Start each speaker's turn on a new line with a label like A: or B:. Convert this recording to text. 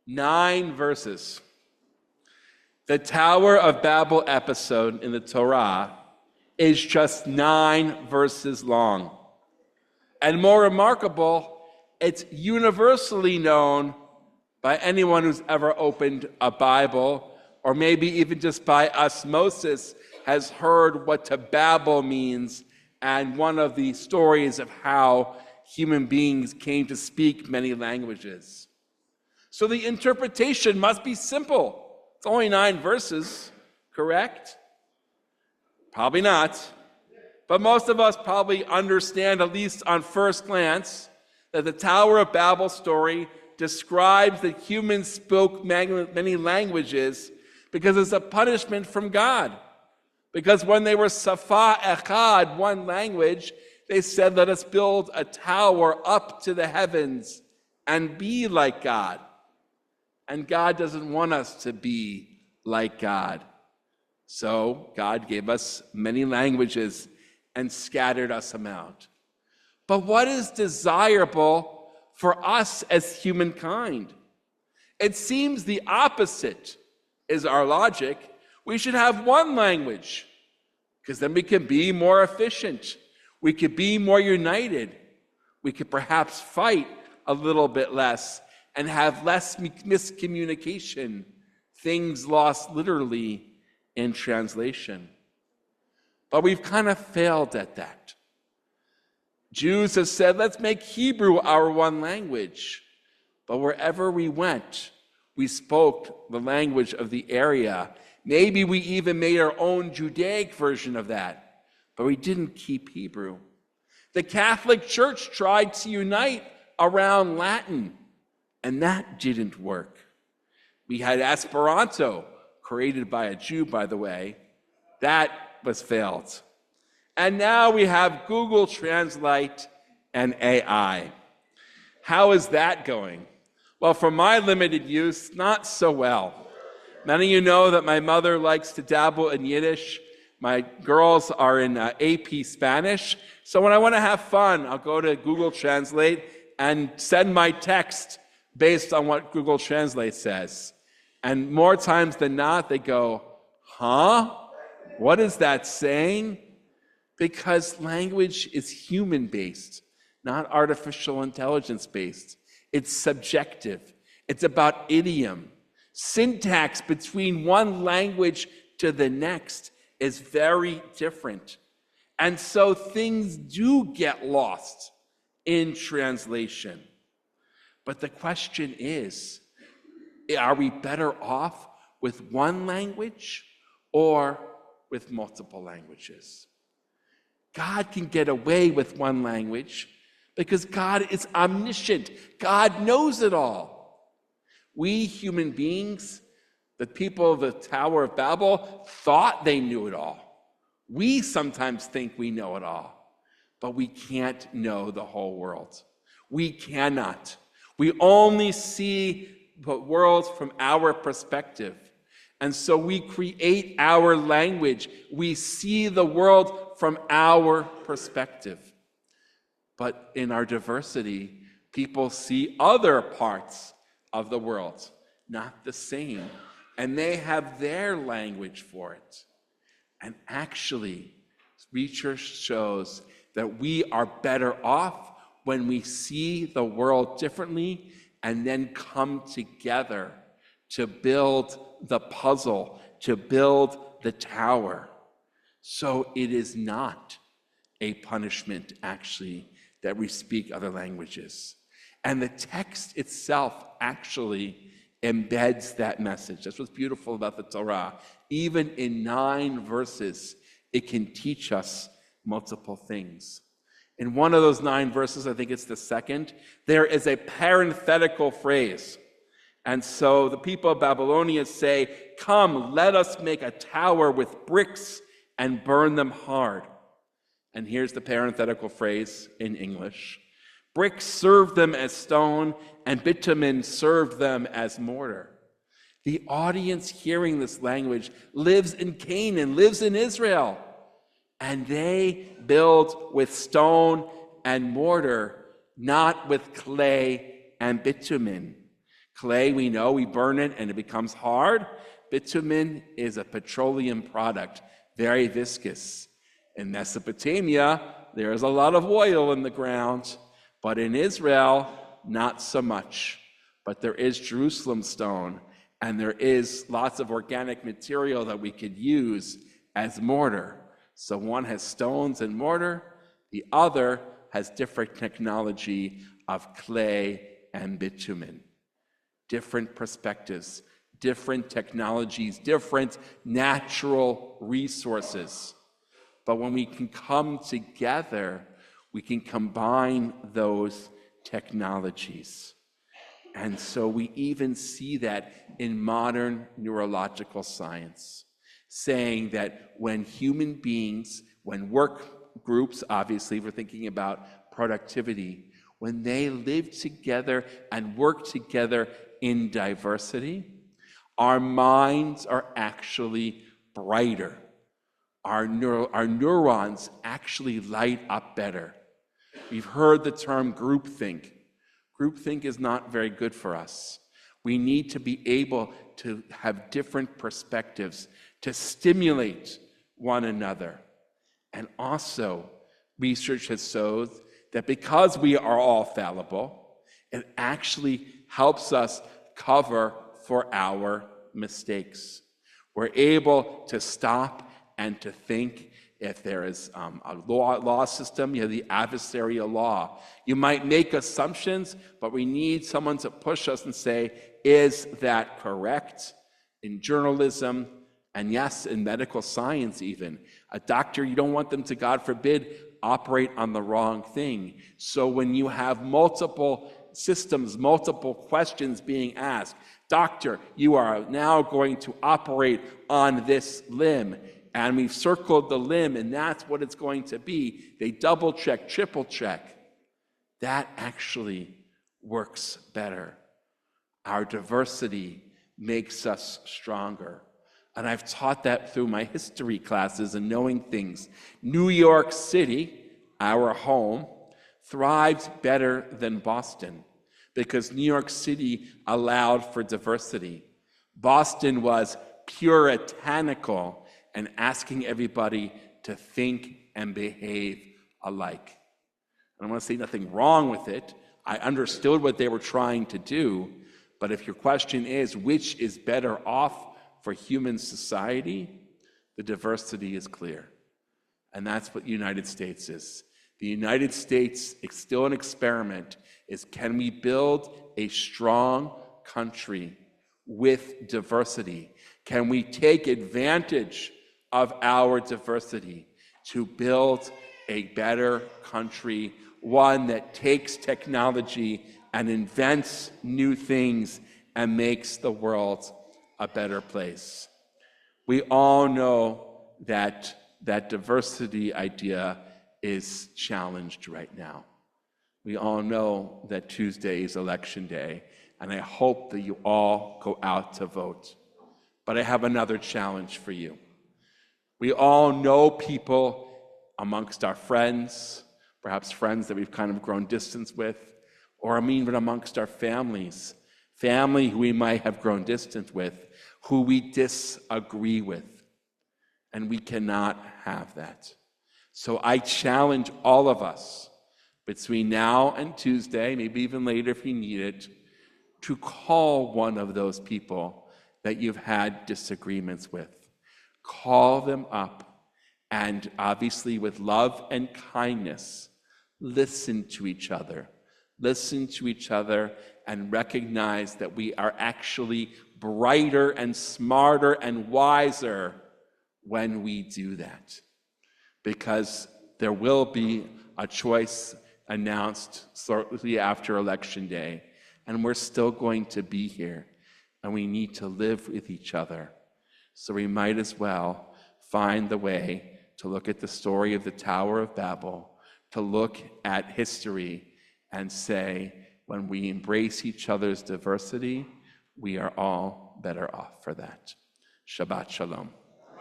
A: 9 verses. The Tower of Babel episode in the Torah is just 9 verses long. And more remarkable, it's universally known by anyone who's ever opened a Bible, or maybe even just by osmosis has heard what to babble means, and one of the stories of how human beings came to speak many languages. So the interpretation must be simple. It's only 9 verses, correct? Probably not. But most of us probably understand, at least on first glance, that the Tower of Babel story describes that humans spoke many languages because it's a punishment from God. Because when they were Safa Echad, one language, they said, let us build a tower up to the heavens and be like God. And God doesn't want us to be like God. So God gave us many languages and scattered us about. But what is desirable for us as humankind? It seems the opposite is our logic. We should have one language, because then we can be more efficient. We could be more united. We could perhaps fight a little bit less and have less miscommunication, things lost literally in translation. But we've kind of failed at that. Jews have said, let's make Hebrew our one language. But wherever we went, we spoke the language of the area. Maybe we even made our own Judaic version of that, but we didn't keep Hebrew. The Catholic Church tried to unite around Latin, and that didn't work. We had Esperanto, created by a Jew, by the way. That was failed. And now we have Google Translate and AI. How is that going? Well, for my limited use, not so well. Many of you know that my mother likes to dabble in Yiddish. My girls are in AP Spanish. So when I want to have fun, I'll go to Google Translate and send my text based on what Google Translate says. And more times than not, they go, huh? What is that saying? Because language is human-based, not artificial intelligence-based. It's subjective. It's about idiom. Syntax between one language to the next is very different. And so things do get lost in translation. But the question is, are we better off with one language or with multiple languages? God can get away with one language because God is omniscient. God knows it all. We human beings, the people of the Tower of Babel, thought they knew it all. We sometimes think we know it all, but we can't know the whole world. We cannot. We only see the world from our perspective. And so we create our language. We see the world from our perspective. But in our diversity, people see other parts of the world, not the same. And they have their language for it. And actually, research shows that we are better off when we see the world differently and then come together to build the puzzle, to build the tower. So it is not a punishment, actually, that we speak other languages. And the text itself actually embeds that message. That's what's beautiful about the Torah. Even in 9 verses, it can teach us multiple things. In one of those 9 verses, I think it's the second, there is a parenthetical phrase. And so the people of Babylonia say, come, let us make a tower with bricks and burn them hard. And here's the parenthetical phrase in English. Bricks served them as stone, and bitumen served them as mortar. The audience hearing this language lives in Canaan, lives in Israel. And they build with stone and mortar, not with clay and bitumen. Clay, we know, we burn it and it becomes hard. Bitumen is a petroleum product, very viscous. In Mesopotamia, there is a lot of oil in the ground, but in Israel, not so much. But there is Jerusalem stone, and there is lots of organic material that we could use as mortar. So one has stones and mortar, the other has different technology of clay and bitumen. Different perspectives, different technologies, different natural resources. But when we can come together, we can combine those technologies. And so we even see that in modern neurological science, saying that when human beings, when work groups, obviously we're thinking about productivity, when they live together and work together in diversity, our minds are actually brighter. Our neurons actually light up better. We've heard the term groupthink. Groupthink is not very good for us. We need to be able to have different perspectives to stimulate one another. And also, research has shown that because we are all fallible, it actually helps us cover for our mistakes. We're able to stop and to think. If there is a law system, the adversarial law. You might make assumptions, but we need someone to push us and say, is that correct? In journalism, and yes, in medical science even. A doctor, you don't want them to, God forbid, operate on the wrong thing. So when you have multiple systems, multiple questions being asked, doctor, you are now going to operate on this limb. And we've circled the limb, and that's what it's going to be. They double check, triple check. That actually works better. Our diversity makes us stronger. And I've taught that through my history classes and knowing things. New York City, our home, thrives better than Boston because New York City allowed for diversity. Boston was puritanical and asking everybody to think and behave alike. I don't want to say nothing wrong with it. I understood what they were trying to do, but if your question is, which is better off for human society, the diversity is clear. And that's what the United States is. The United States, it's still an experiment, is can we build a strong country with diversity? Can we take advantage of our diversity to build a better country, one that takes technology and invents new things and makes the world a better place? We all know that that diversity idea is challenged right now. We all know that Tuesday is election day, and I hope that you all go out to vote. But I have another challenge for you. We all know people amongst our friends, perhaps friends that we've kind of grown distance with, or even amongst our families, family who we might have grown distant with, who we disagree with. And we cannot have that. So I challenge all of us between now and Tuesday, maybe even later if you need it, to call one of those people that you've had disagreements with. Call them up, and obviously with love and kindness, listen to each other. Listen to each other and recognize that we are actually brighter and smarter and wiser when we do that. Because there will be a choice announced shortly after Election Day, and we're still going to be here, and we need to live with each other. So we might as well find the way to look at the story of the Tower of Babel, to look at history and say, when we embrace each other's diversity, we are all better off for that. Shabbat Shalom.